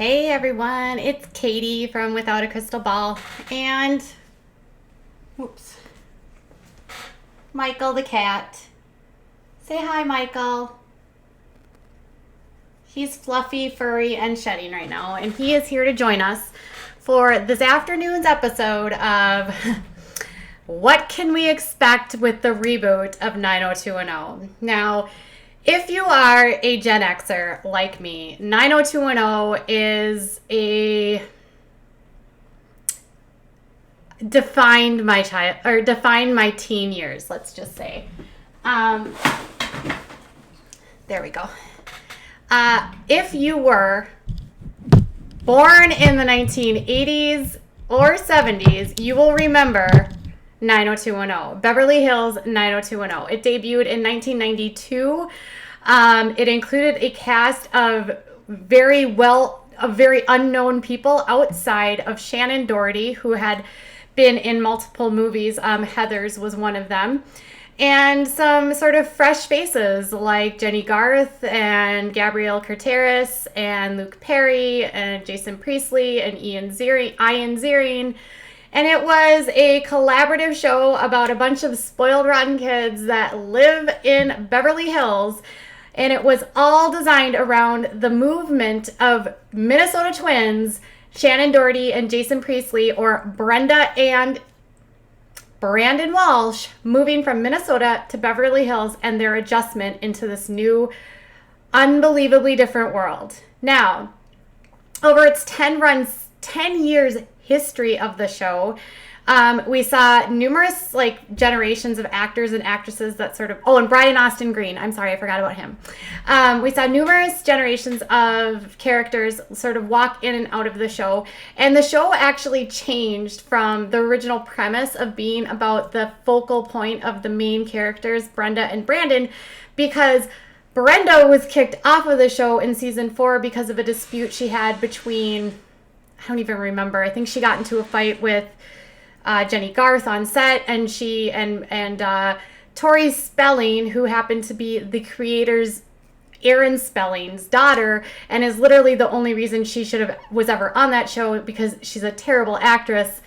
Hey everyone, it's Katie from Without a Crystal Ball and whoops, Michael the cat. Say hi, Michael. He's fluffy, furry, and shedding right now, and he is here to join us for this afternoon's episode of What Can We Expect with the Reboot of 90210. Now, if you are a Gen Xer like me, 90210 is defined my teen years, let's just say. There we go. If you were born in the 1980s or 70s, you will remember 90210, Beverly Hills 90210. It debuted in 1992. It included a cast of very unknown people outside of Shannon Doherty, who had been in multiple movies. Heathers was one of them. And some sort of fresh faces like Jenny Garth and Gabrielle Curteris and Luke Perry and Jason Priestley and Ian Ziering. And it was a collaborative show about a bunch of spoiled, rotten kids that live in Beverly Hills. And it was all designed around the movement of Minnesota twins, Shannon Doherty and Jason Priestley, or Brenda and Brandon Walsh, moving from Minnesota to Beverly Hills and their adjustment into this new, unbelievably different world. Now, over its 10 years history of the show, we saw numerous generations of actors and actresses that and Brian Austin Green. I'm sorry, I forgot about him. We saw numerous generations of characters sort of walk in and out of the show. And the show actually changed from the original premise of being about the focal point of the main characters, Brenda and Brandon, because Brenda was kicked off of the show in season 4 because of a dispute she had between, I don't even remember. I think she got into a fight with Jenny Garth on set, and she and Tori Spelling, who happened to be the creator's Aaron Spelling's daughter, and is literally the only reason she was ever on that show because she's a terrible actress.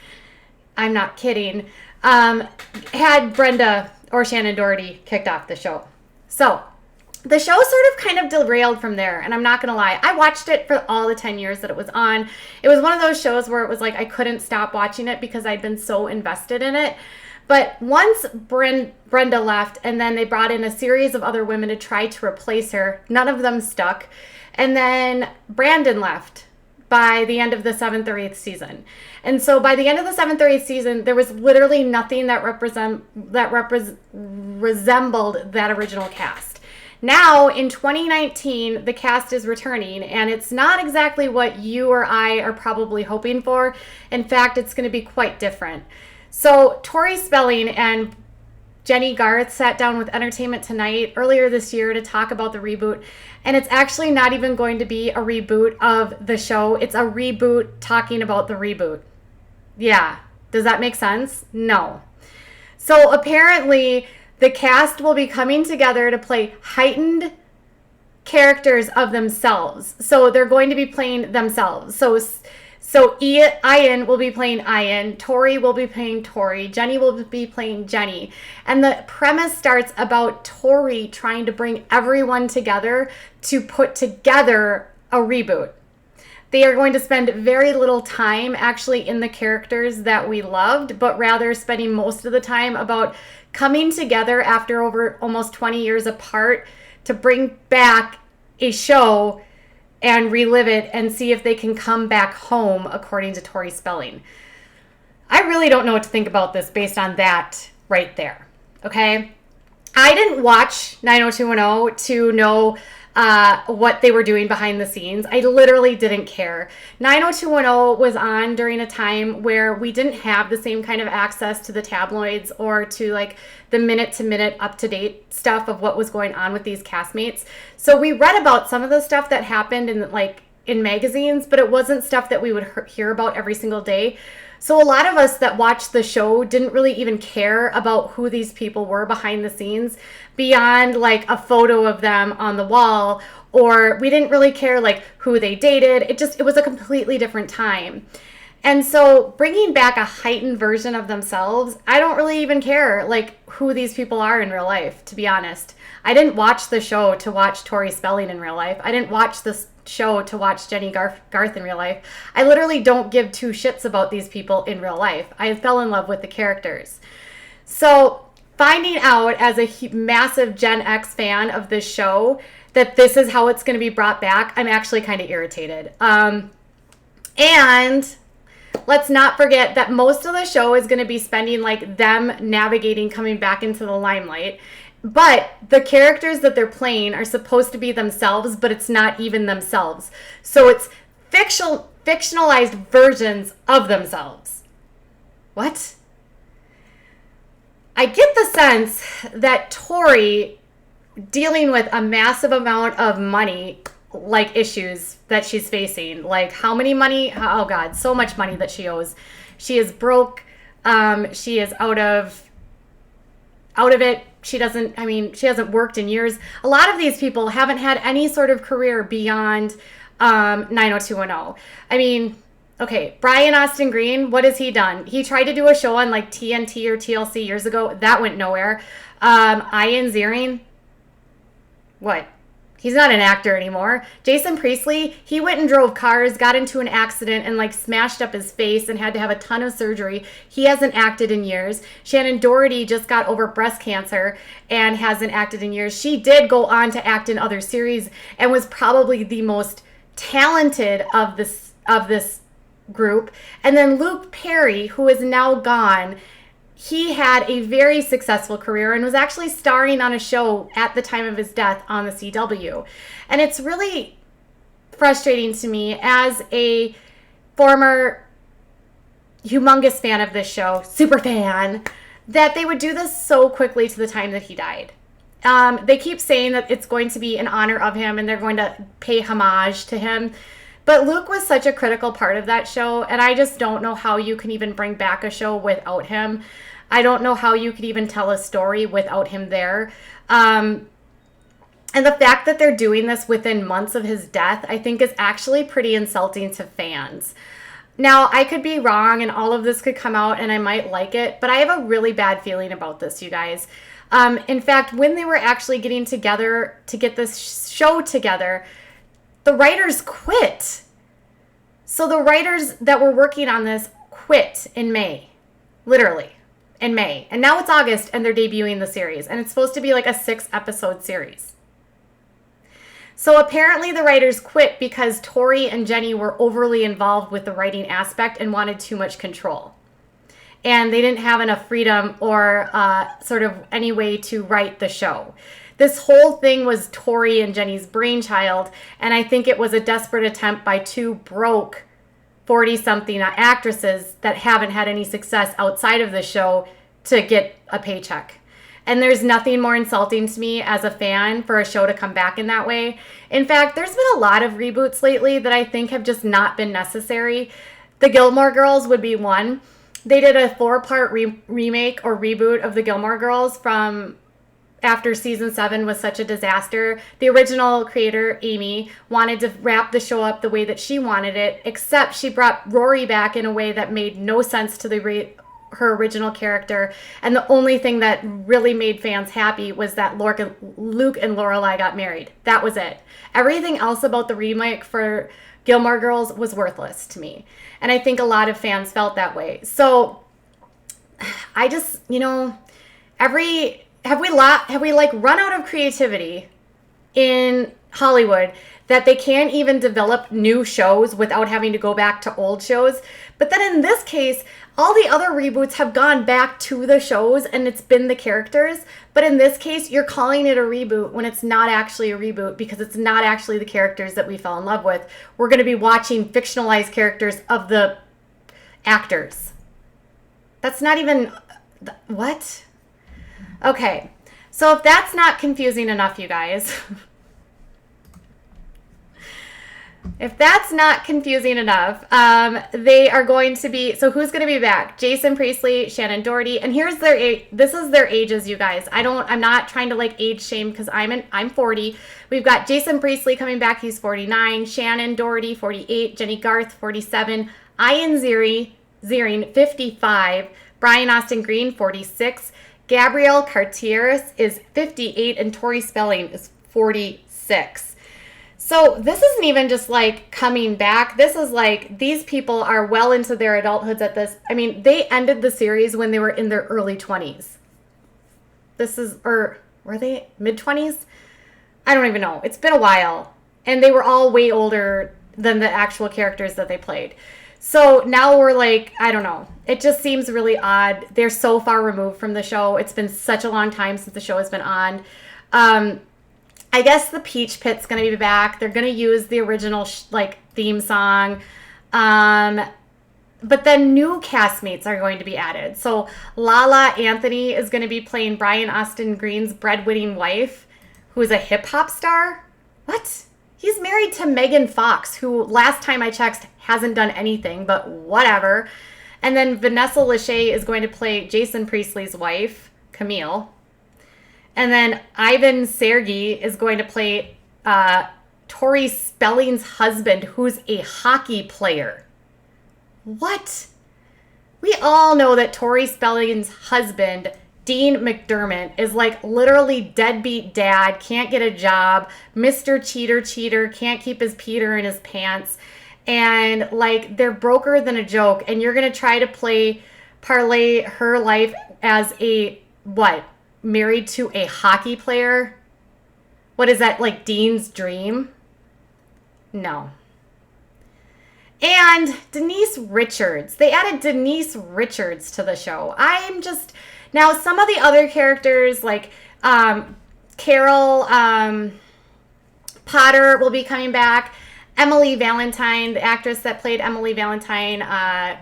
I'm not kidding. Had Brenda or Shannon Doherty kicked off the show. So the show sort of kind of derailed from there, and I'm not going to lie. I watched it for all the 10 years that it was on. It was one of those shows where it was like I couldn't stop watching it because I'd been so invested in it. But once Brenda left, and then they brought in a series of other women to try to replace her, none of them stuck. And then Brandon left by the end of the 7th or 8th season. And so by the end of the 7th or 8th season, there was literally nothing that resembled that original cast. Now, in 2019, the cast is returning, and it's not exactly what you or I are probably hoping for. In fact, it's going to be quite different. So, Tori Spelling and Jenny Garth sat down with Entertainment Tonight earlier this year to talk about the reboot, and it's actually not even going to be a reboot of the show. It's a reboot talking about the reboot. Yeah. Does that make sense? No. So, apparently the cast will be coming together to play heightened characters of themselves. So they're going to be playing themselves. So Ian will be playing Ian, Tori will be playing Tori, Jenny will be playing Jenny. And the premise starts about Tori trying to bring everyone together to put together a reboot. They are going to spend very little time actually in the characters that we loved, but rather spending most of the time about coming together after over almost 20 years apart to bring back a show and relive it and see if they can come back home, according to Tori Spelling. I really don't know what to think about this based on that right there, okay? I didn't watch 90210 to know what they were doing behind the scenes. I literally didn't care. 90210 was on during a time where we didn't have the same kind of access to the tabloids or to the minute-to-minute up-to-date stuff of what was going on with these castmates. So we read about some of the stuff that happened in in magazines, but it wasn't stuff that we would hear about every single day. So a lot of us that watched the show didn't really even care about who these people were behind the scenes beyond like a photo of them on the wall, or we didn't really care like who they dated. It was a completely different time. And so bringing back a heightened version of themselves, I don't really even care like who these people are in real life, to be honest. I didn't watch the show to watch Tori Spelling in real life. I didn't watch this show to watch Jenny Garth in real life. I literally don't give two shits about these people in real life. I fell in love with the characters. So finding out as a massive Gen X fan of this show that this is how it's going to be brought back, I'm actually kind of irritated. And let's not forget that most of the show is going to be spending like them navigating coming back into the limelight. But the characters that they're playing are supposed to be themselves, but it's not even themselves. So it's fictionalized versions of themselves. What? I get the sense that Tori, dealing with a massive amount of money, like issues that she's facing, like how many money, oh God, so much money that she owes. She is broke. She is out of it. She hasn't worked in years. A lot of these people haven't had any sort of career beyond 90210. I mean, okay, Brian Austin Green, what has he done? He tried to do a show on like TNT or TLC years ago. That went nowhere. Ian Ziering, what? He's not an actor anymore. Jason Priestley, he went and drove cars, got into an accident and like smashed up his face and had to have a ton of surgery. He hasn't acted in years. Shannon Doherty just got over breast cancer and hasn't acted in years. She did go on to act in other series and was probably the most talented of this group. And then Luke Perry, who is now gone, he had a very successful career and was actually starring on a show at the time of his death on the CW. And it's really frustrating to me as a former humongous fan of this show, super fan, that they would do this so quickly to the time that he died. They keep saying that it's going to be in honor of him and they're going to pay homage to him. But Luke was such a critical part of that show, and I just don't know how you can even bring back a show without him. I don't know how you could even tell a story without him there. And the fact that they're doing this within months of his death, I think is actually pretty insulting to fans. Now, I could be wrong and all of this could come out and I might like it, but I have a really bad feeling about this, you guys. In fact, when they were actually getting together to get this show together, the writers quit. So the writers that were working on this quit in May, literally in May. And now it's August and they're debuting the series. And it's supposed to be like a 6-episode series. So apparently the writers quit because Tori and Jenny were overly involved with the writing aspect and wanted too much control. And they didn't have enough freedom or sort of any way to write the show. This whole thing was Tori and Jenny's brainchild, and I think it was a desperate attempt by two broke 40-something actresses that haven't had any success outside of the show to get a paycheck. And there's nothing more insulting to me as a fan for a show to come back in that way. In fact, there's been a lot of reboots lately that I think have just not been necessary. The Gilmore Girls would be one. They did a 4-part remake or reboot of the Gilmore Girls from after season 7 was such a disaster. The original creator, Amy, wanted to wrap the show up the way that she wanted it, except she brought Rory back in a way that made no sense to her original character. And the only thing that really made fans happy was that Luke and Lorelai got married. That was it. Everything else about the remake for Gilmore Girls was worthless to me. And I think a lot of fans felt that way. So I just, have we run out of creativity in Hollywood that they can't even develop new shows without having to go back to old shows? But then in this case, all the other reboots have gone back to the shows and it's been the characters. But in this case, you're calling it a reboot when it's not actually a reboot because it's not actually the characters that we fell in love with. We're going to be watching fictionalized characters of the actors. That's not even... What? Okay, so if that's not confusing enough, you guys, If that's not confusing enough, they are going to be, so who's going to be back? Jason Priestley, Shannon Doherty, and here's their age. This is their ages, you guys. I'm not trying to like age shame because I'm 40. We've got Jason Priestley coming back, he's 49, Shannon Doherty, 48, Jenny Garth, 47, Ian Ziering, 55, Brian Austin Green, 46, Gabrielle Cartieris is 58, and Tori Spelling is 46. So this isn't even just like coming back. This is like these people are well into their adulthoods at this. I mean, they ended the series when they were in their early 20s. Or were they mid-20s? I don't even know. It's been a while. And they were all way older than the actual characters that they played. So now we're like, I don't know. It just seems really odd. They're so far removed from the show. It's been such a long time since the show has been on. I guess the Peach Pit's going to be back. They're going to use the original theme song. But then new castmates are going to be added. So Lala Anthony is going to be playing Brian Austin Green's breadwinning wife, who is a hip hop star. What? He's married to Megan Fox, who last time I checked hasn't done anything, but whatever. And then Vanessa Lachey is going to play Jason Priestley's wife, Camille. And then Ivan Sergey is going to play Tori Spelling's husband, who's a hockey player. What? We all know that Tori Spelling's husband, Dean McDermott, is like literally deadbeat dad, can't get a job, Mr. Cheater, can't keep his Peter in his pants. And like they're broker than a joke. And you're going to try to parlay her life as a, what? Married to a hockey player? What is that, like Dean's dream? No. And Denise Richards. They added Denise Richards to the show. Now some of the other characters like Carol Potter will be coming back. Emily Valentine, the actress that played Emily Valentine,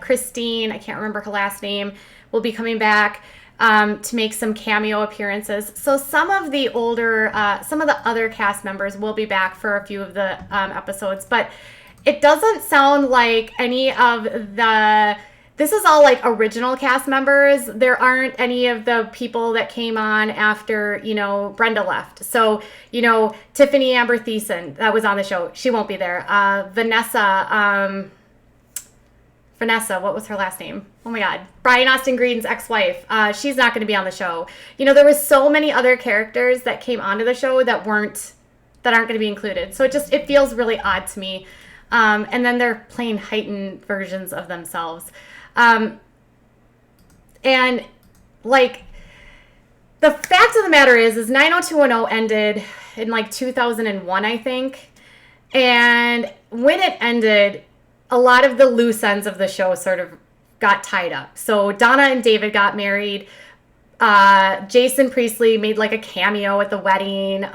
Christine, I can't remember her last name, will be coming back. To make some cameo appearances. So some of the other cast members will be back for a few of the episodes, but it doesn't sound like any of this is all like original cast members. There aren't any of the people that came on after, Brenda left. So, Tiffany Amber Thiessen, that was on the show. She won't be there. Vanessa, what was her last name? Oh my God. Brian Austin Green's ex-wife. She's not going to be on the show. There was so many other characters that came onto the show that aren't going to be included. So it feels really odd to me. And then they're playing heightened versions of themselves. And like the fact of the matter is 90210 ended in like 2001, I think. And when it ended, a lot of the loose ends of the show sort of got tied up. So Donna and David got married. Jason Priestley made like a cameo at the wedding.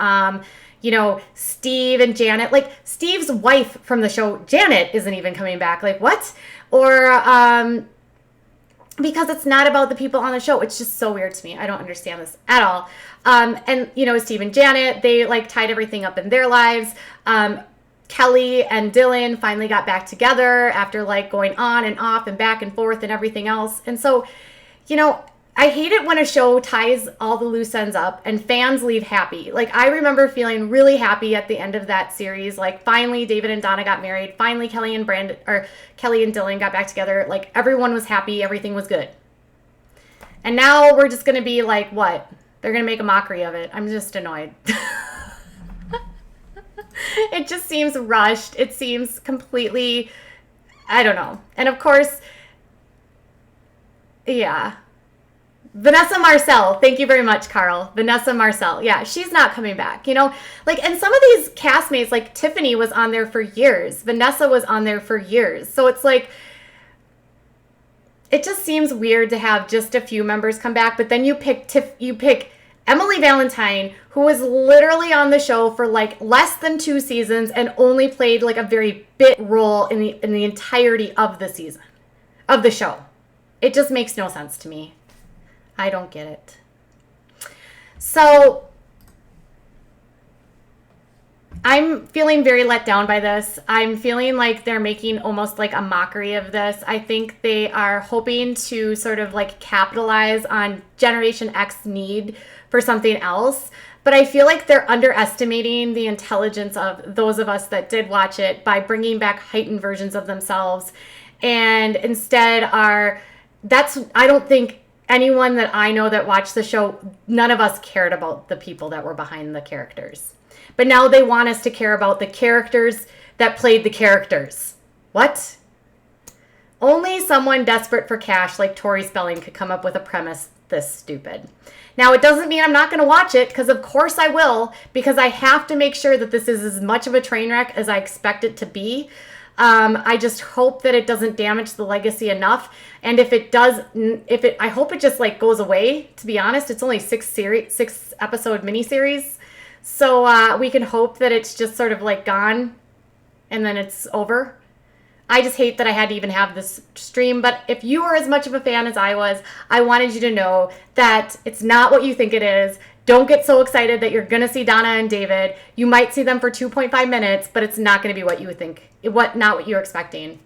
Steve and Janet, like Steve's wife from the show, Janet, isn't even coming back. Like what? Or because it's not about the people on the show. It's just so weird to me. I don't understand this at all. And Steve and Janet, they like tied everything up in their lives. Kelly and Dylan finally got back together after like going on and off and back and forth and everything else. And so, I hate it when a show ties all the loose ends up and fans leave happy. Like I remember feeling really happy at the end of that series. Like finally David and Donna got married. Finally Kelly and Dylan got back together. Like everyone was happy. Everything was good. And now we're just going to be like, what? They're going to make a mockery of it. I'm just annoyed. It just seems rushed. It seems completely, I don't know. And of course, yeah. Vanessa Marcel. Thank you very much, Carl. Vanessa Marcel. Yeah, she's not coming back, and some of these castmates, like Tiffany was on there for years. Vanessa was on there for years. So it's like, it just seems weird to have just a few members come back, but then you pick Emily Valentine, who was literally on the show for like less than 2 seasons and only played like a very bit role in the entirety of the season, of the show. It just makes no sense to me. I don't get it. So I I'm feeling very let down by this. I'm feeling like they're making almost like a mockery of this. I think they are hoping to sort of like capitalize on Generation X need for something else. But I feel like they're underestimating the intelligence of those of us that did watch it by bringing back heightened versions of themselves. And instead I don't think anyone that I know that watched the show, none of us cared about the people that were behind the characters. But now they want us to care about the characters that played the characters. What? Only someone desperate for cash like Tori Spelling could come up with a premise this stupid. Now, it doesn't mean I'm not going to watch it, because of course I will, because I have to make sure that this is as much of a train wreck as I expect it to be. I just hope that it doesn't damage the legacy enough. And if it does, I hope it just like goes away, to be honest. It's only 6-episode miniseries. So we can hope that it's just sort of like gone and then it's over. I just hate that I had to even have this stream. But if you are as much of a fan as I was, I wanted you to know that it's not what you think it is. Don't get so excited that you're going to see Donna and David. You might see them for 2.5 minutes, but it's not going to be what you think, not what you're expecting.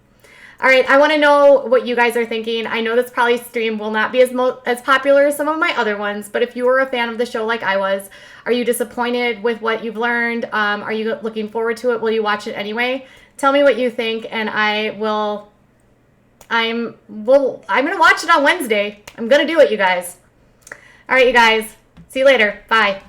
All right, I want to know what you guys are thinking. I know this probably stream will not be as popular as some of my other ones, but if you were a fan of the show like I was, are you disappointed with what you've learned? Are you looking forward to it? Will you watch it anyway? Tell me what you think, and I'm going to watch it on Wednesday. I'm going to do it, you guys. All right, you guys. See you later. Bye.